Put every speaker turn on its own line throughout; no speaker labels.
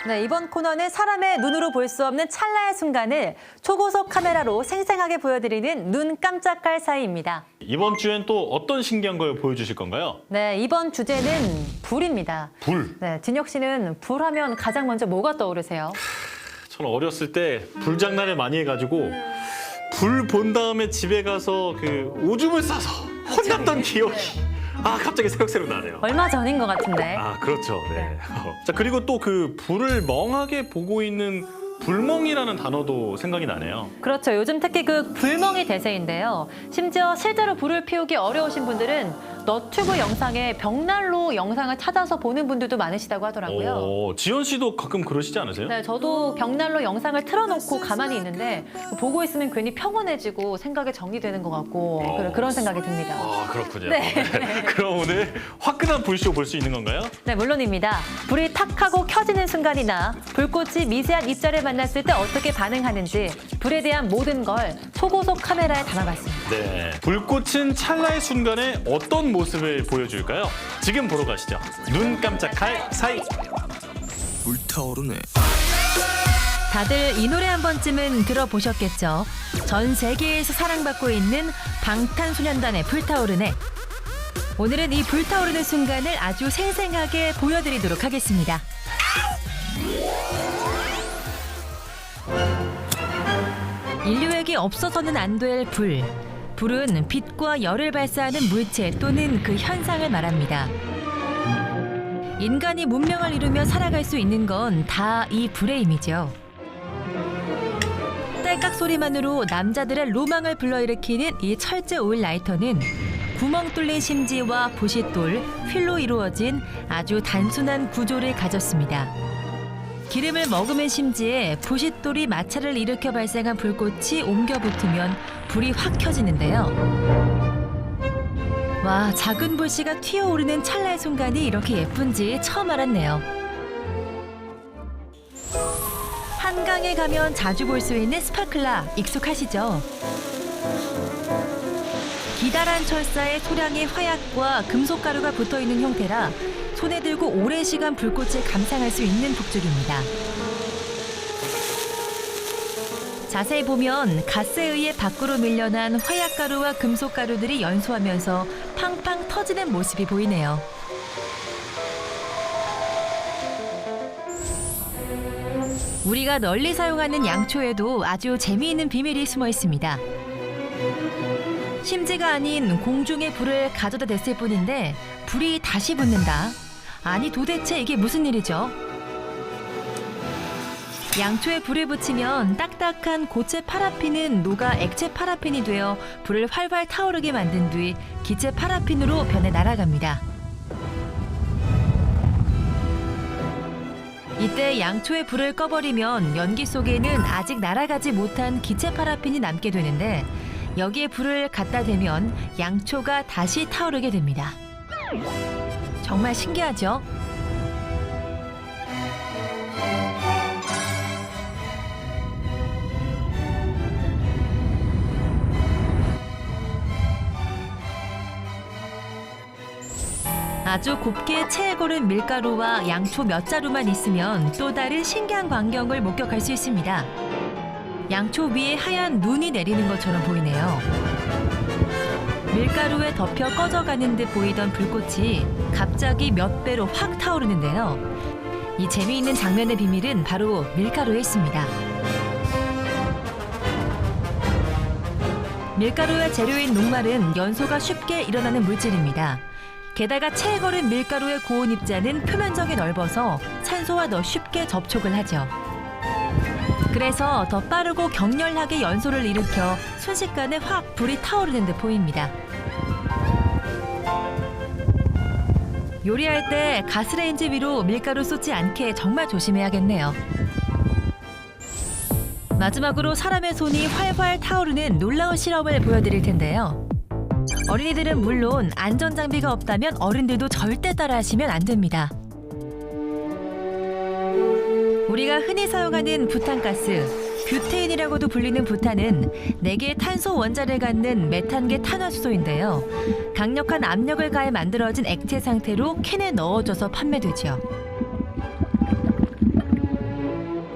네, 이번 코너는 사람의 눈으로 볼 수 없는 찰나의 순간을 초고속 카메라로 생생하게 보여드리는 눈 깜짝할 사이입니다.
이번 주엔 또 어떤 신기한 걸 보여주실 건가요?
네, 이번 주제는 불입니다.
불.
네, 진혁 씨는 불하면 가장 먼저 뭐가 떠오르세요?
저는 어렸을 때 불장난을 많이 해가지고 불 본 다음에 집에 가서 그 오줌을 싸서 혼났던 기억이 갑자기 새록새록 나네요.
얼마 전인 것 같은데.
그렇죠. 네. 자, 그리고 또 그 불을 멍하게 보고 있는 불멍이라는 단어도 생각이 나네요.
그렇죠. 요즘 특히 그 불멍이 대세인데요. 심지어 실제로 불을 피우기 어려우신 분들은 너튜브 영상에 벽난로 영상을 찾아서 보는 분들도 많으시다고 하더라고요.
지연 씨도 가끔 그러시지 않으세요?
네, 저도 벽난로 영상을 틀어놓고 가만히 있는데 보고 있으면 괜히 평온해지고 생각이 정리되는 것 같고 그런 생각이 듭니다.
그렇군요.
네.
그럼 오늘 화끈한 불쇼 볼 수 있는 건가요?
네, 물론입니다. 불이 탁 하고 켜지는 순간이나 불꽃이 미세한 입자를 만났을 때 어떻게 반응하는지 불에 대한 모든 걸 초고속 카메라에 담아봤습니다.
네. 불꽃은 찰나의 순간에 어떤 모습을 보여줄까요? 지금 보러 가시죠. 눈 깜짝할 사이.
불타오르네.
다들 이 노래 한 번쯤은 들어보셨겠죠. 전 세계에서 사랑받고 있는 방탄소년단의 불타오르네. 오늘은 이 불타오르는 순간을 아주 생생하게 보여드리도록 하겠습니다. 인류에게 없어서는 안 될 불. 불은 빛과 열을 발사하는 물체 또는 그 현상을 말합니다. 인간이 문명을 이루며 살아갈 수 있는 건 다 이 불의 힘이죠. 딸깍 소리만으로 남자들의 로망을 불러일으키는 이 철제 오일 라이터는 구멍 뚫린 심지와 부싯돌, 휠로 이루어진 아주 단순한 구조를 가졌습니다. 기름을 머금은 심지에 부싯돌이 마찰을 일으켜 발생한 불꽃이 옮겨 붙으면 불이 확 켜지는데요. 와, 작은 불씨가 튀어오르는 찰나의 순간이 이렇게 예쁜지 처음 알았네요. 한강에 가면 자주 볼 수 있는 스파클라 익숙하시죠? 기다란 철사에 소량의 화약과 금속가루가 붙어있는 형태라 손에 들고 오랜 시간 불꽃을 감상할 수 있는 북쪽입니다. 자세히 보면 가스에 의해 밖으로 밀려난 화약가루와 금속가루들이 연소하면서 팡팡 터지는 모습이 보이네요. 우리가 널리 사용하는 양초에도 아주 재미있는 비밀이 숨어 있습니다. 심지가 아닌 공중에 불을 가져다 댔을 뿐인데 불이 다시 붙는다. 아니 도대체 이게 무슨 일이죠? 양초에 불을 붙이면 딱딱한 고체 파라핀은 녹아 액체 파라핀이 되어 불을 활활 타오르게 만든 뒤 기체 파라핀으로 변해 날아갑니다. 이때 양초에 불을 꺼버리면 연기 속에는 아직 날아가지 못한 기체 파라핀이 남게 되는데 여기에 불을 갖다 대면 양초가 다시 타오르게 됩니다. 정말 신기하죠? 아주 곱게 채에 고른 밀가루와 양초 몇 자루만 있으면 또 다른 신기한 광경을 목격할 수 있습니다. 양초 위에 하얀 눈이 내리는 것처럼 보이네요. 밀가루에 덮여 꺼져가는 듯 보이던 불꽃이 갑자기 몇 배로 확 타오르는데요. 이 재미있는 장면의 비밀은 바로 밀가루에 있습니다. 밀가루의 재료인 녹말은 연소가 쉽게 일어나는 물질입니다. 게다가 채에 걸은 밀가루의 고온 입자는 표면적이 넓어서 산소와 더 쉽게 접촉을 하죠. 그래서 더 빠르고 격렬하게 연소를 일으켜 순식간에 확 불이 타오르는 듯 보입니다. 요리할 때 가스레인지 위로 밀가루 쏟지 않게 정말 조심해야겠네요. 마지막으로 사람의 손이 활활 타오르는 놀라운 실험을 보여드릴 텐데요. 어린이들은 물론 안전장비가 없다면 어른들도 절대 따라하시면 안 됩니다. 우리가 흔히 사용하는 부탄가스, 뷰테인이라고도 불리는 부탄은 4개의 탄소 원자를 갖는 메탄계 탄화수소인데요. 강력한 압력을 가해 만들어진 액체 상태로 캔에 넣어져서 판매되죠.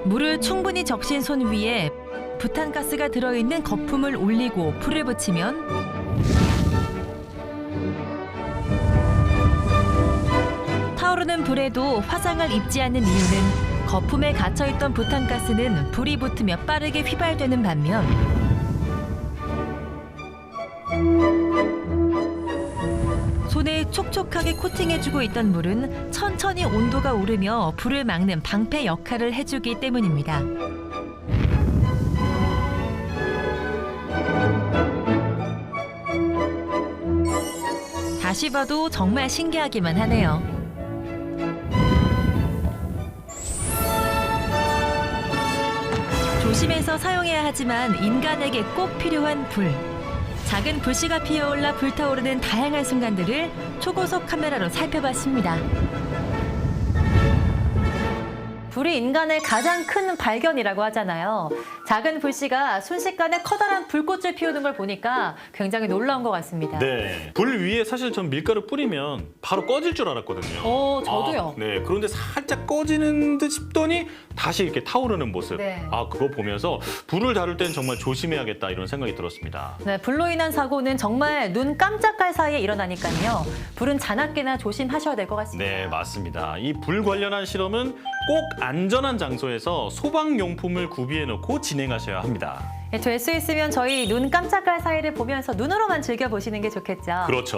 물을 충분히 적신 손 위에 부탄가스가 들어있는 거품을 올리고 불을 붙이면 타오르는 불에도 화상을 입지 않는 이유는 거품에 갇혀있던 부탄가스는 불이 붙으며 빠르게 휘발되는 반면 손에 촉촉하게 코팅해주고 있던 물은 천천히 온도가 오르며 불을 막는 방패 역할을 해주기 때문입니다. 다시 봐도 정말 신기하기만 하네요. 조심해서 사용해야 하지만 인간에게 꼭 필요한 불. 작은 불씨가 피어올라 불타오르는 다양한 순간들을 초고속 카메라로 살펴봤습니다.
불이 인간의 가장 큰 발견이라고 하잖아요. 작은 불씨가 순식간에 커다란 불꽃을 피우는 걸 보니까 굉장히 놀라운 것 같습니다.
네. 불 위에 사실 전 밀가루 뿌리면 바로 꺼질 줄 알았거든요.
저도요.
네. 그런데 살짝 꺼지는 듯 싶더니 다시 이렇게 타오르는 모습.
네.
그거 보면서 불을 다룰 땐 정말 조심해야겠다 이런 생각이 들었습니다.
네, 불로 인한 사고는 정말 눈 깜짝할 사이에 일어나니까요. 불은 자나깨나 조심하셔야 될 것 같습니다.
네, 맞습니다. 이 불 관련한 실험은 꼭 안전한 장소에서 소방용품을 구비해 놓고 진행하셔야 합니다.
될 수 있으면 저희 눈 깜짝할 사이를 보면서 눈으로만 즐겨보시는 게 좋겠죠.
그렇죠.